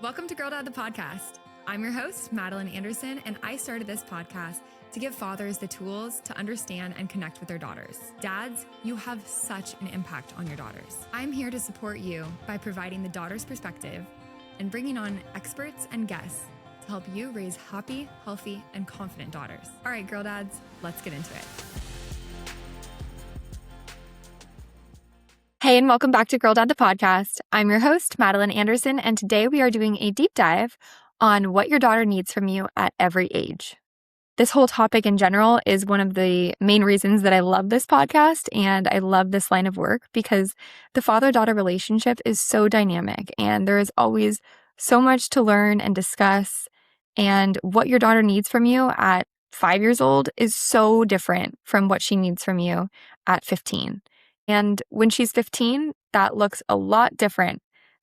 Welcome to Girl Dad, the podcast. I'm your host, Madeline Anderson, and I started this podcast to give fathers the tools to understand and connect with their daughters. Dads, you have such an impact on your daughters. I'm here to support you by providing the daughter's perspective and bringing on experts and guests to help you raise happy, healthy, and confident daughters. All right, Girl Dads, let's get into it. Hey, and welcome back to Girl Dad, the podcast. I'm your host, Madeline Anderson, and today we are doing a deep dive on what your daughter needs from you at every age. This whole topic in general is one of the main reasons that I love this podcast and I love this line of work because the father-daughter relationship is so dynamic and there is always so much to learn and discuss. And what your daughter needs from you at 5 years old is so different from what she needs from you at 15. And when she's 15, that looks a lot different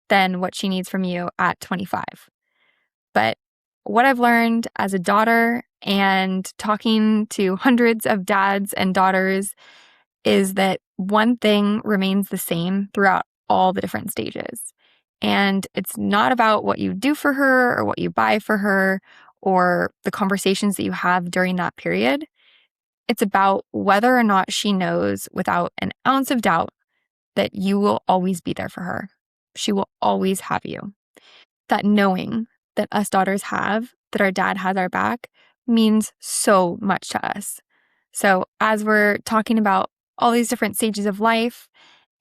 than what she needs from you at 25. But what I've learned as a daughter and talking to hundreds of dads and daughters is that one thing remains the same throughout all the different stages. And it's not about what you do for her or what you buy for her or the conversations that you have during that period. It's about whether or not she knows without an ounce of doubt that you will always be there for her. She will always have you. That knowing that us daughters have, that our dad has our back, means so much to us. So as we're talking about all these different stages of life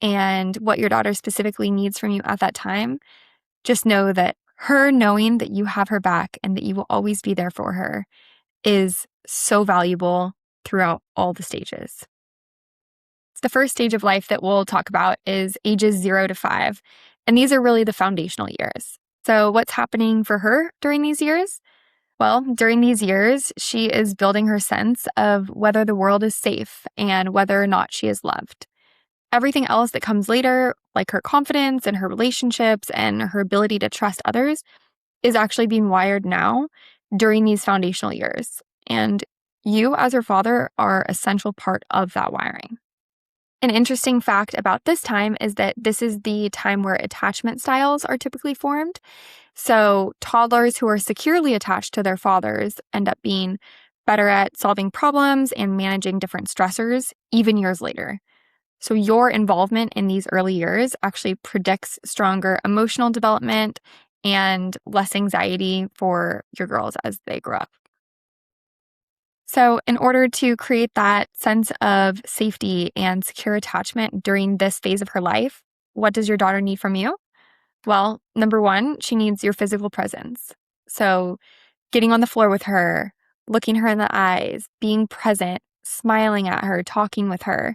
and what your daughter specifically needs from you at that time, just know that her knowing that you have her back and that you will always be there for her is so valuable throughout all the stages. The first stage of life that we'll talk about is ages 0 to 5, and these are really the foundational years. So what's happening for her during these years? Well, during these years, she is building her sense of whether the world is safe and whether or not she is loved. Everything else that comes later, like her confidence and her relationships and her ability to trust others, is actually being wired now during these foundational years. And you, as her father, are a central part of that wiring. An interesting fact about this time is that this is the time where attachment styles are typically formed. So toddlers who are securely attached to their fathers end up being better at solving problems and managing different stressors, even years later. So your involvement in these early years actually predicts stronger emotional development and less anxiety for your girls as they grow up. So in order to create that sense of safety and secure attachment during this phase of her life, what does your daughter need from you? Well, number one, she needs your physical presence. So getting on the floor with her, looking her in the eyes, being present, smiling at her, talking with her.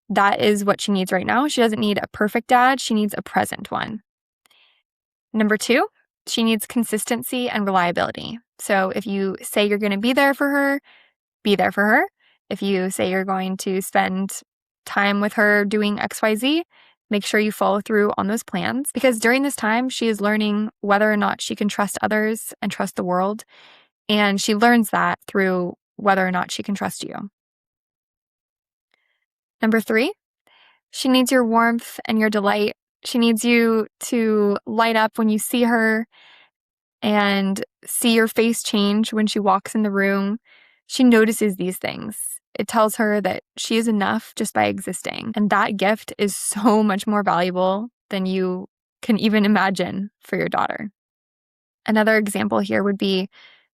That is what she needs right now. She doesn't need a perfect dad. She needs a present one. Number two, she needs consistency and reliability. So if you say you're going to be there for her, be there for her. If you say you're going to spend time with her doing XYZ, make sure you follow through on those plans. Because during this time, she is learning whether or not she can trust others and trust the world. And she learns that through whether or not she can trust you. Number three, she needs your warmth and your delight. She needs you to light up when you see her and see your face change when she walks in the room. She notices these things. It tells her that she is enough just by existing. And that gift is so much more valuable than you can even imagine for your daughter. Another example here would be,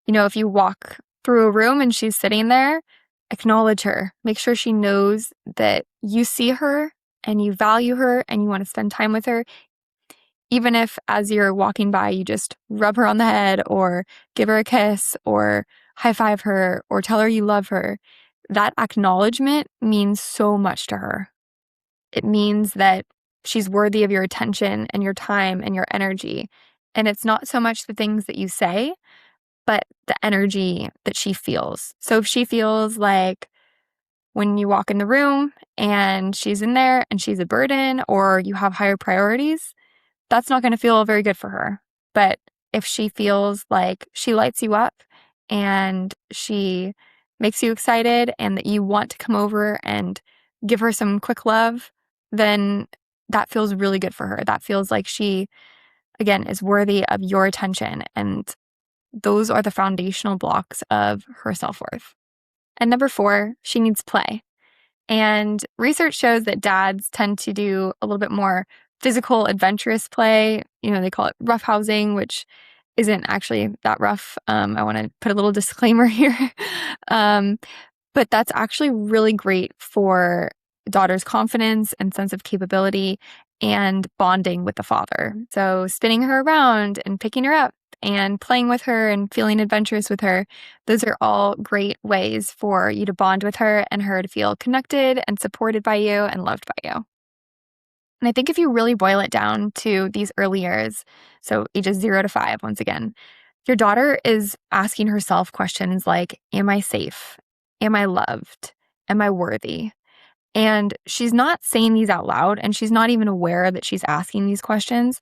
if you walk through a room and she's sitting there, acknowledge her. Make sure she knows that you see her and you value her and you want to spend time with her. Even if as you're walking by, you just rub her on the head or give her a kiss or high five her or tell her you love her, that acknowledgement means so much to her. It means that she's worthy of your attention and your time and your energy. And it's not so much the things that you say, but the energy that she feels. So if she feels like when you walk in the room and she's in there and she's a burden or you have higher priorities, that's not going to feel very good for her. But if she feels like she lights you up and she makes you excited and that you want to come over and give her some quick love, then that feels really good for her. That feels like she again, is worthy of your attention. And those are the foundational blocks of her self-worth. And number 4, she needs play. And research shows that dads tend to do a little bit more physical, adventurous play. They call it roughhousing, which isn't actually that rough. I want to put a little disclaimer here. But that's actually really great for daughter's confidence and sense of capability and bonding with the father. So spinning her around and picking her up and playing with her and feeling adventurous with her, those are all great ways for you to bond with her and her to feel connected and supported by you and loved by you. And I think if you really boil it down to these early years, so ages 0 to 5, once again, your daughter is asking herself questions like, am I safe? Am I loved? Am I worthy? And she's not saying these out loud, and she's not even aware that she's asking these questions.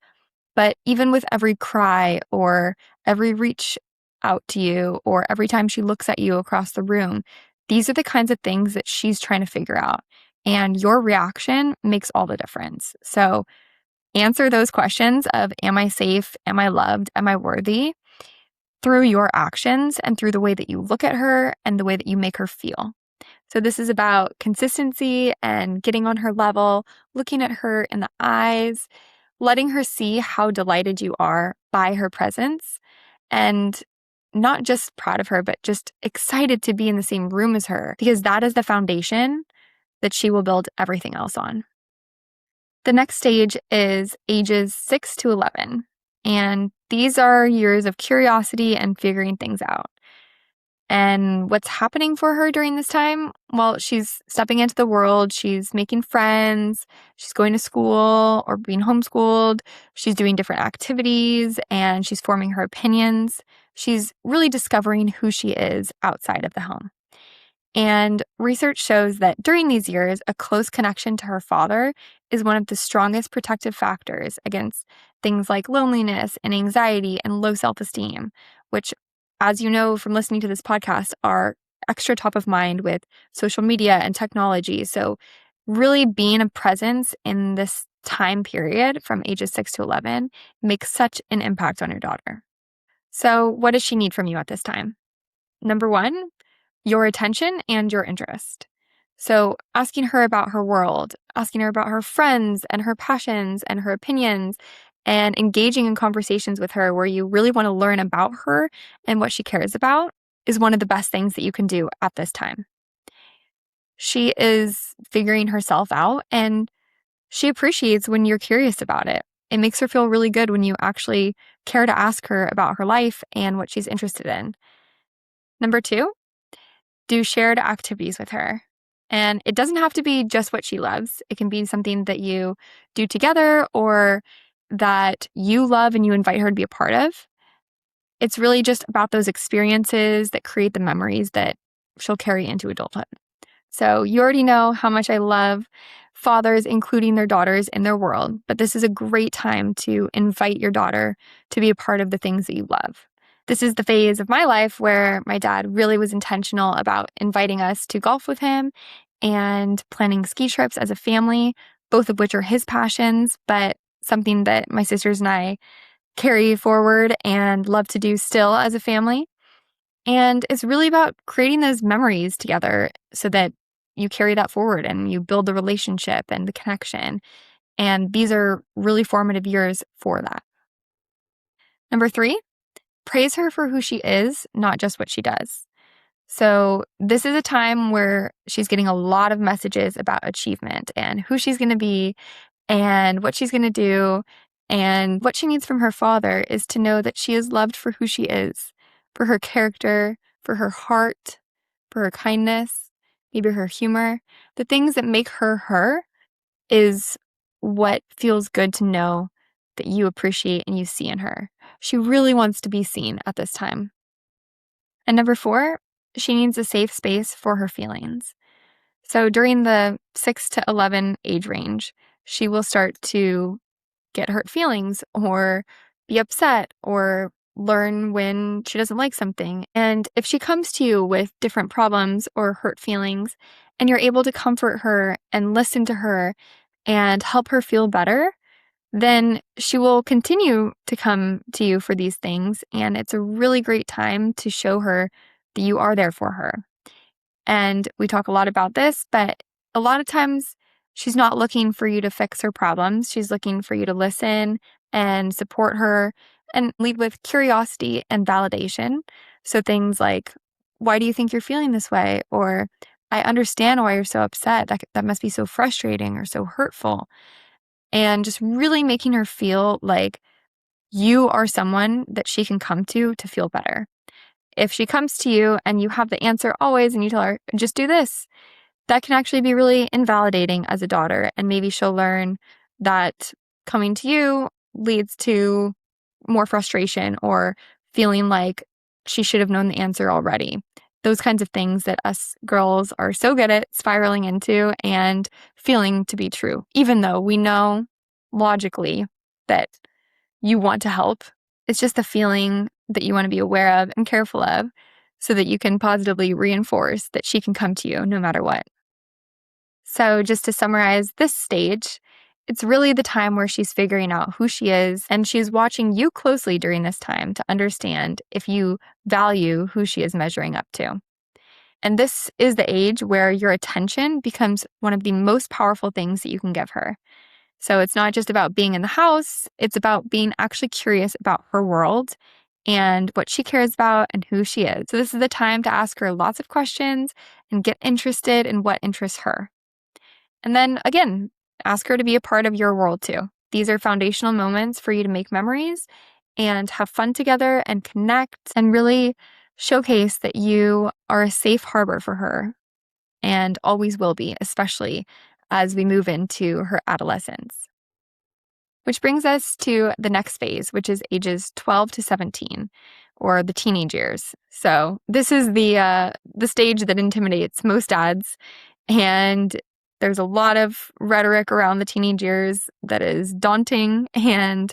But even with every cry or every reach out to you or every time she looks at you across the room, these are the kinds of things that she's trying to figure out. And your reaction makes all the difference. So answer those questions of, am I safe? Am I loved? Am I worthy? Through your actions and through the way that you look at her and the way that you make her feel. So this is about consistency and getting on her level, looking at her in the eyes, letting her see how delighted you are by her presence, and not just proud of her, but just excited to be in the same room as her, because that is the foundation that she will build everything else on. The next stage is ages 6 to 11. And these are years of curiosity and figuring things out. And what's happening for her during this time? Well, she's stepping into the world. She's making friends. She's going to school or being homeschooled. She's doing different activities and she's forming her opinions. She's really discovering who she is outside of the home. And research shows that during these years, a close connection to her father is one of the strongest protective factors against things like loneliness and anxiety and low self-esteem, which, as you know from listening to this podcast, are extra top of mind with social media and technology. So really being a presence in this time period from ages 6 to 11 makes such an impact on your daughter. So what does she need from you at this time? Number 1, your attention and your interest. So asking her about her world, asking her about her friends and her passions and her opinions, and engaging in conversations with her where you really want to learn about her and what she cares about is one of the best things that you can do at this time. She is figuring herself out and she appreciates when you're curious about it. It makes her feel really good when you actually care to ask her about her life and what she's interested in. Number 2, do shared activities with her. And it doesn't have to be just what she loves. It can be something that you do together or that you love and you invite her to be a part of. It's really just about those experiences that create the memories that she'll carry into adulthood. So you already know how much I love fathers including their daughters in their world, but this is a great time to invite your daughter to be a part of the things that you love. This is the phase of my life where my dad really was intentional about inviting us to golf with him and planning ski trips as a family, both of which are his passions, but something that my sisters and I carry forward and love to do still as a family. And it's really about creating those memories together so that you carry that forward and you build the relationship and the connection. And these are really formative years for that. Number 3, praise her for who she is, not just what she does. So this is a time where she's getting a lot of messages about achievement and who she's going to be and what she's going to do. And what she needs from her father is to know that she is loved for who she is, for her character, for her heart, for her kindness, maybe her humor. The things that make her her is what feels good to know that you appreciate and you see in her. She really wants to be seen at this time. And number 4, she needs a safe space for her feelings. So during the 6 to 11 age range, she will start to get hurt feelings or be upset or learn when she doesn't like something. And if she comes to you with different problems or hurt feelings and you're able to comfort her and listen to her and help her feel better, then she will continue to come to you for these things. And it's a really great time to show her that you are there for her. And we talk a lot about this, but a lot of times she's not looking for you to fix her problems. She's looking for you to listen and support her and lead with curiosity and validation. So things like, why do you think you're feeling this way? Or I understand why you're so upset. That must be so frustrating or so hurtful. And just really making her feel like you are someone that she can come to feel better. If she comes to you and you have the answer always and you tell her, just do this, that can actually be really invalidating as a daughter. And maybe she'll learn that coming to you leads to more frustration or feeling like she should have known the answer already. Those kinds of things that us girls are so good at spiraling into and feeling to be true, even though we know logically that you want to help. It's just the feeling that you want to be aware of and careful of so that you can positively reinforce that she can come to you no matter what. So just to summarize this stage, it's really the time where she's figuring out who she is, and she's watching you closely during this time to understand if you value who she is measuring up to. And this is the age where your attention becomes one of the most powerful things that you can give her. So it's not just about being in the house, it's about being actually curious about her world and what she cares about and who she is. So this is the time to ask her lots of questions and get interested in what interests her. And then again, ask her to be a part of your world too. These are foundational moments for you to make memories and have fun together and connect and really showcase that you are a safe harbor for her and always will be, especially as we move into her adolescence. Which brings us to the next phase, which is ages 12 to 17, or the teenage years. So this is the stage that intimidates most dads, and there's a lot of rhetoric around the teenage years that is daunting and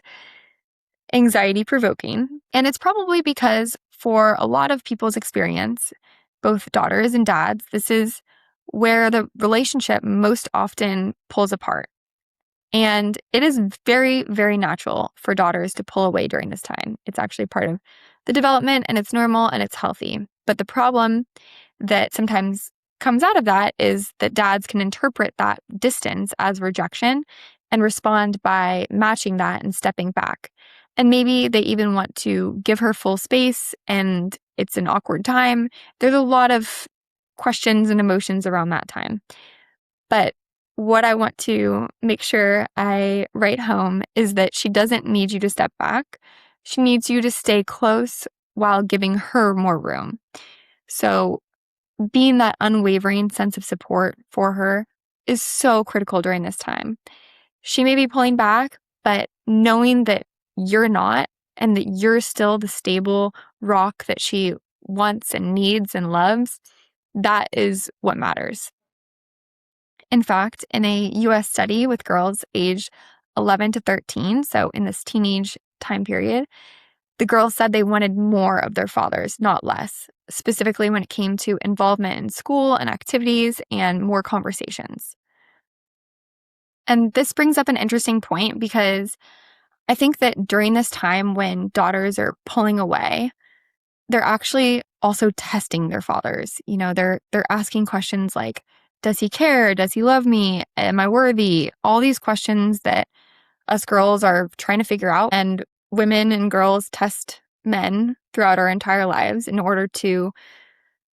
anxiety-provoking. And it's probably because for a lot of people's experience, both daughters and dads, this is where the relationship most often pulls apart. And it is very, very natural for daughters to pull away during this time. It's actually part of the development and it's normal and it's healthy. But the problem that sometimes comes out of that is that dads can interpret that distance as rejection and respond by matching that and stepping back. And maybe they even want to give her full space and it's an awkward time. There's a lot of questions and emotions around that time. But what I want to make sure I write home is that she doesn't need you to step back. She needs you to stay close while giving her more room. So being that unwavering sense of support for her is so critical during this time. She may be pulling back, but knowing that you're not and that you're still the stable rock that she wants and needs and loves, that is what matters. In fact, in a US study with girls aged 11 to 13, so in this teenage time period, the girls said they wanted more of their fathers, not less, specifically when it came to involvement in school and activities and more conversations. And this brings up an interesting point because I think that during this time when daughters are pulling away, they're actually also testing their fathers. You know, they're asking questions like, does he care? Does he love me? Am I worthy? All these questions that us girls are trying to figure out. And women and girls test men throughout our entire lives in order to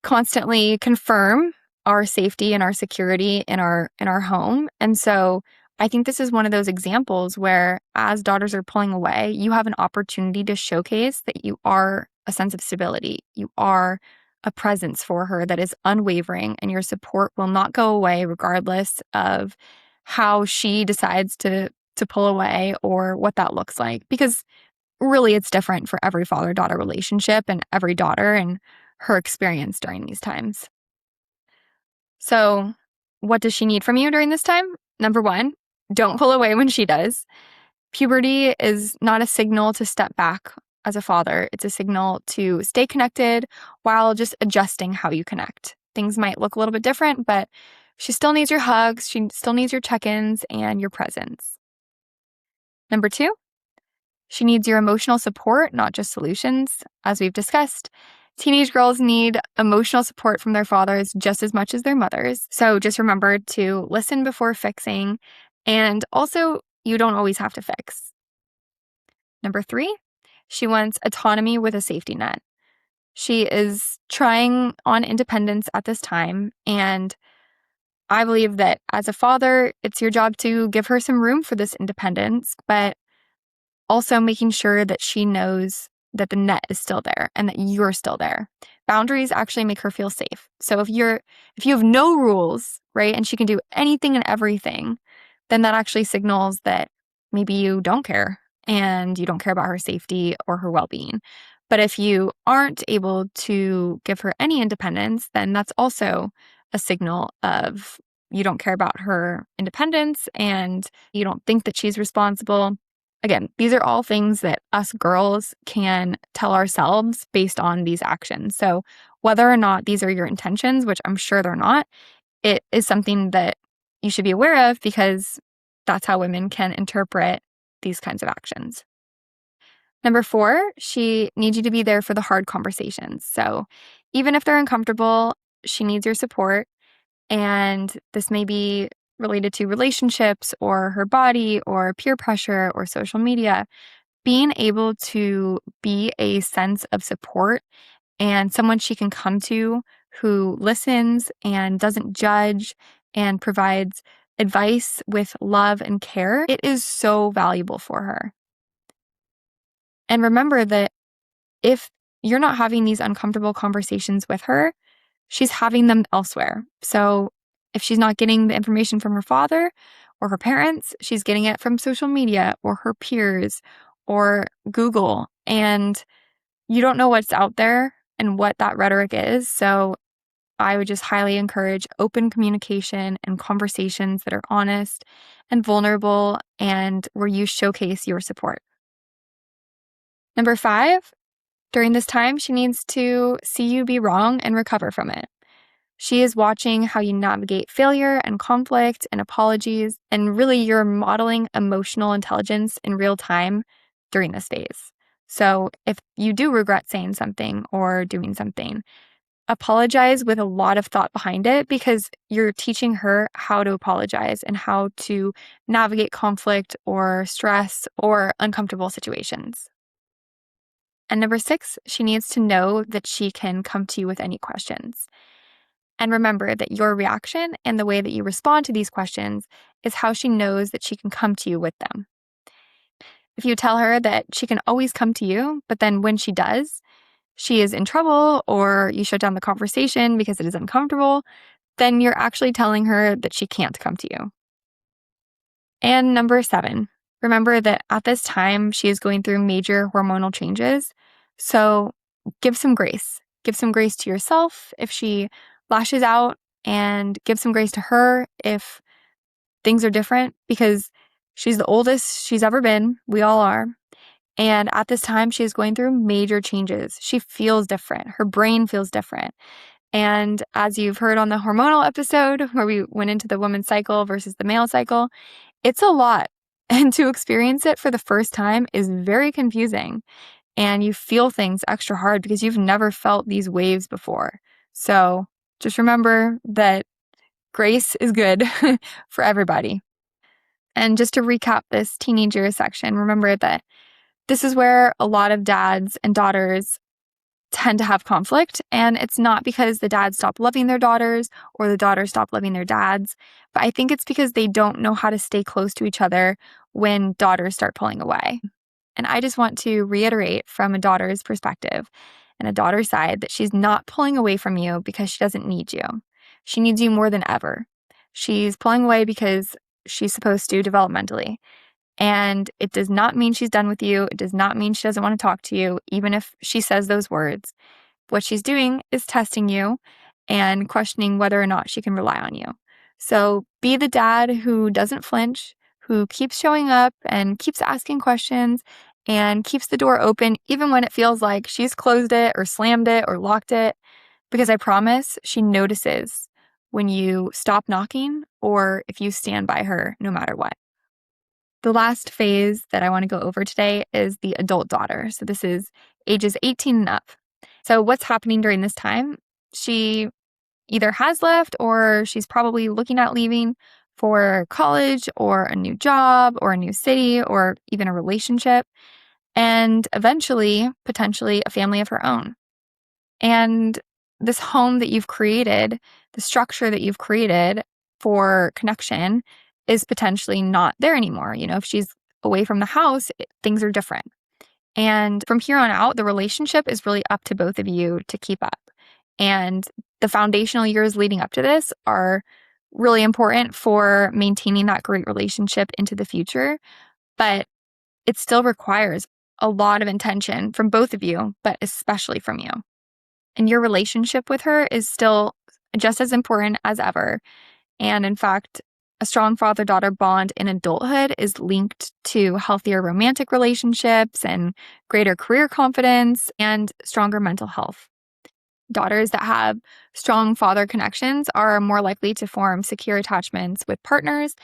constantly confirm our safety and our security in our home. And so I think this is one of those examples where as daughters are pulling away, you have an opportunity to showcase that you are a sense of stability. You are a presence for her that is unwavering, and your support will not go away regardless of how she decides to pull away or what that looks like. Because really it's different for every father-daughter relationship and every daughter and her experience during these times. So what does she need from you during this time? Number one, don't pull away when she does. Puberty is not a signal to step back as a father. It's a signal to stay connected while just adjusting how you connect. Things might look a little bit different, but she still needs your hugs. She still needs your check-ins and your presence. Number 2, she needs your emotional support, not just solutions. As we've discussed, teenage girls need emotional support from their fathers just as much as their mothers. So just remember to listen before fixing. And also, you don't always have to fix. Number 3, she wants autonomy with a safety net. She is trying on independence at this time. And I believe that as a father, it's your job to give her some room for this independence, but also making sure that she knows that the net is still there and that you're still there. Boundaries actually make her feel safe. So if you have no rules, right, and she can do anything and everything, then that actually signals that maybe you don't care and you don't care about her safety or her well-being. But if you aren't able to give her any independence, then that's also a signal of you don't care about her independence and you don't think that she's responsible. Again, these are all things that us girls can tell ourselves based on these actions. So whether or not these are your intentions, which I'm sure they're not, it is something that you should be aware of because that's how women can interpret these kinds of actions. Number 4, she needs you to be there for the hard conversations. So even if they're uncomfortable, she needs your support. And this may be related to relationships or her body or peer pressure or social media. Being able to be a sense of support and someone she can come to who listens and doesn't judge and provides advice with love and care, it is so valuable for her. And remember that if you're not having these uncomfortable conversations with her, she's having them elsewhere. So if she's not getting the information from her father or her parents, she's getting it from social media or her peers or Google. And you don't know what's out there and what that rhetoric is. So I would just highly encourage open communication and conversations that are honest and vulnerable and where you showcase your support. Number 5, during this time, she needs to see you be wrong and recover from it. She is watching how you navigate failure and conflict and apologies, and really you're modeling emotional intelligence in real time during this phase. So if you do regret saying something or doing something, apologize with a lot of thought behind it because you're teaching her how to apologize and how to navigate conflict or stress or uncomfortable situations. And number 6, she needs to know that she can come to you with any questions. And remember that your reaction and the way that you respond to these questions is how she knows that she can come to you with them. If you tell her that she can always come to you, but then when she does, she is in trouble or you shut down the conversation because it is uncomfortable, then you're actually telling her that she can't come to you. And number 7, remember that at this time, she is going through major hormonal changes. So give some grace. Give some grace to yourself if she lashes out, and give some grace to her if things are different because she's the oldest she's ever been. We all are. And at this time, she is going through major changes. She feels different. Her brain feels different. And as you've heard on the hormonal episode where we went into the woman's cycle versus the male cycle, it's a lot. And to experience it for the first time is very confusing. And you feel things extra hard because you've never felt these waves before. So just remember that grace is good for everybody. And just to recap this teenager section, remember that this is where a lot of dads and daughters tend to have conflict. And it's not because the dads stop loving their daughters or the daughters stop loving their dads, but I think it's because they don't know how to stay close to each other when daughters start pulling away. And I just want to reiterate from a daughter's perspective and a daughter's side that she's not pulling away from you because she doesn't need you. She needs you more than ever. She's pulling away because she's supposed to developmentally. And it does not mean she's done with you. It does not mean she doesn't want to talk to you, even if she says those words. What she's doing is testing you and questioning whether or not she can rely on you. So be the dad who doesn't flinch, who keeps showing up and keeps asking questions and keeps the door open, even when it feels like she's closed it or slammed it or locked it. Because I promise she notices when you stop knocking or if you stand by her no matter what. The last phase that I want to go over today is the adult daughter. So this is ages 18 and up. So what's happening during this time? She either has left or she's probably looking at leaving for college or a new job or a new city or even a relationship, and eventually, potentially, a family of her own. And this home that you've created, the structure that you've created for connection is potentially not there anymore. If she's away from the house, things are different. And from here on out, the relationship is really up to both of you to keep up. And the foundational years leading up to this are really important for maintaining that great relationship into the future. But it still requires a lot of intention from both of you, but especially from you. And your relationship with her is still just as important as ever. And in fact, a strong father-daughter bond in adulthood is linked to healthier romantic relationships and greater career confidence and stronger mental health. Daughters that have strong father connections are more likely to form secure attachments with partners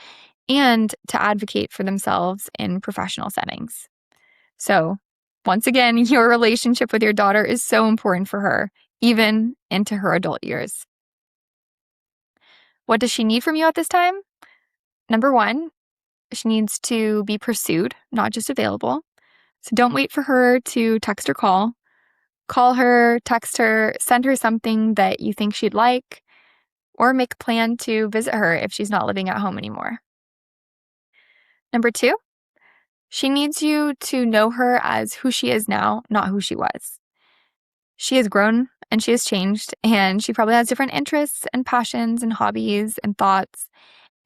and to advocate for themselves in professional settings. So, once again, your relationship with your daughter is so important for her, even into her adult years. What does she need from you at this time? Number one, she needs to be pursued, not just available. So don't wait for her to text or call. Call her, text her, send her something that you think she'd like, or make a plan to visit her if she's not living at home anymore. Number two, she needs you to know her as who she is now, not who she was. She has grown and she has changed, and she probably has different interests and passions and hobbies and thoughts.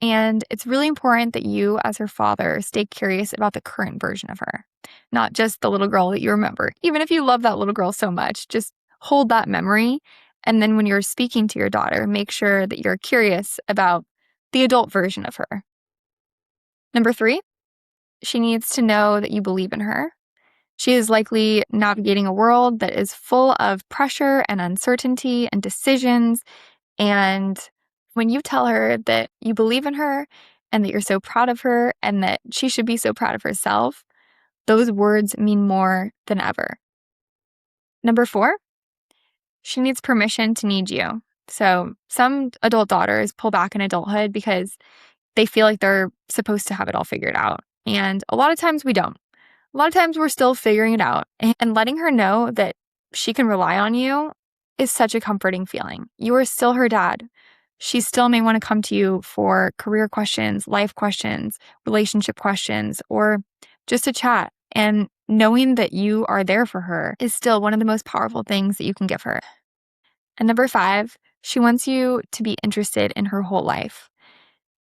And it's really important that you, as her father, stay curious about the current version of her, not just the little girl that you remember. Even if you love that little girl so much, just hold that memory. And then when you're speaking to your daughter, make sure that you're curious about the adult version of her. Number three, she needs to know that you believe in her. She is likely navigating a world that is full of pressure and uncertainty and decisions. And when you tell her that you believe in her and that you're so proud of her and that she should be so proud of herself, those words mean more than ever. Number four, she needs permission to need you. So some adult daughters pull back in adulthood because they feel like they're supposed to have it all figured out. And a lot of times we don't. A lot of times we're still figuring it out, and letting her know that she can rely on you is such a comforting feeling. You are still her dad. She still may want to come to you for career questions, life questions, relationship questions, or just a chat. And knowing that you are there for her is still one of the most powerful things that you can give her. And number five, she wants you to be interested in her whole life.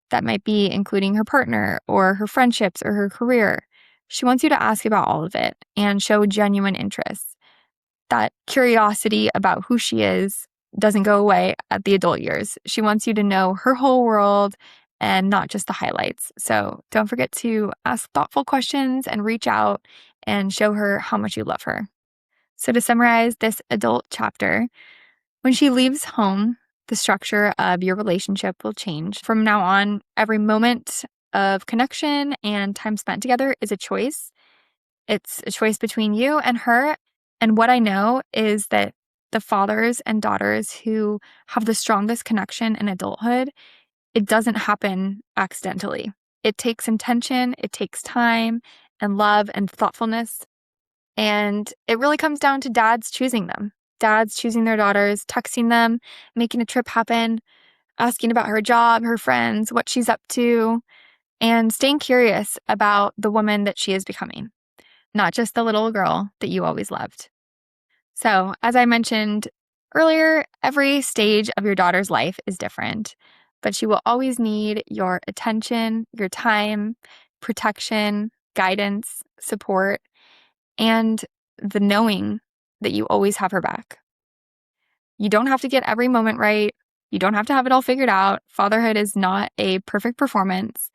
That might be including her partner or her friendships or her career. She wants you to ask about all of it and show genuine interest. That curiosity about who she is doesn't go away at the adult years. She wants you to know her whole world and not just the highlights. So don't forget to ask thoughtful questions and reach out and show her how much you love her. So to summarize this adult chapter, when she leaves home, the structure of your relationship will change. From now on, every moment of connection and time spent together is a choice. It's a choice between you and her. And what I know is that the fathers and daughters who have the strongest connection in adulthood, it doesn't happen accidentally. It takes intention, it takes time and love and thoughtfulness. And it really comes down to dads choosing them. Dads choosing their daughters, texting them, making a trip happen, asking about her job, her friends, what she's up to, and staying curious about the woman that she is becoming, not just the little girl that you always loved. So, as I mentioned earlier, every stage of your daughter's life is different, but she will always need your attention, your time, protection, guidance, support, and the knowing that you always have her back. You don't have to get every moment right. You don't have to have it all figured out. Fatherhood is not a perfect performance,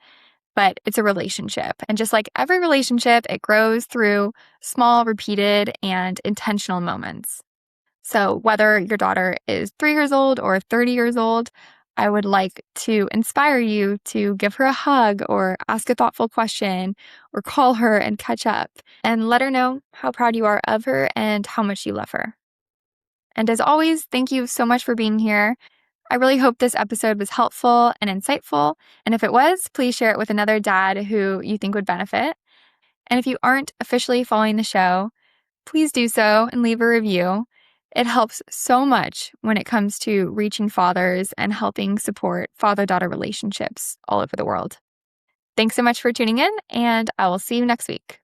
but it's a relationship. And just like every relationship, it grows through small, repeated, and intentional moments. So whether your daughter is 3 years old or 30 years old, I would like to inspire you to give her a hug or ask a thoughtful question or call her and catch up and let her know how proud you are of her and how much you love her. And as always, thank you so much for being here. I really hope this episode was helpful and insightful. And if it was, please share it with another dad who you think would benefit. And if you aren't officially following the show, please do so and leave a review. It helps so much when it comes to reaching fathers and helping support father-daughter relationships all over the world. Thanks so much for tuning in, and I will see you next week.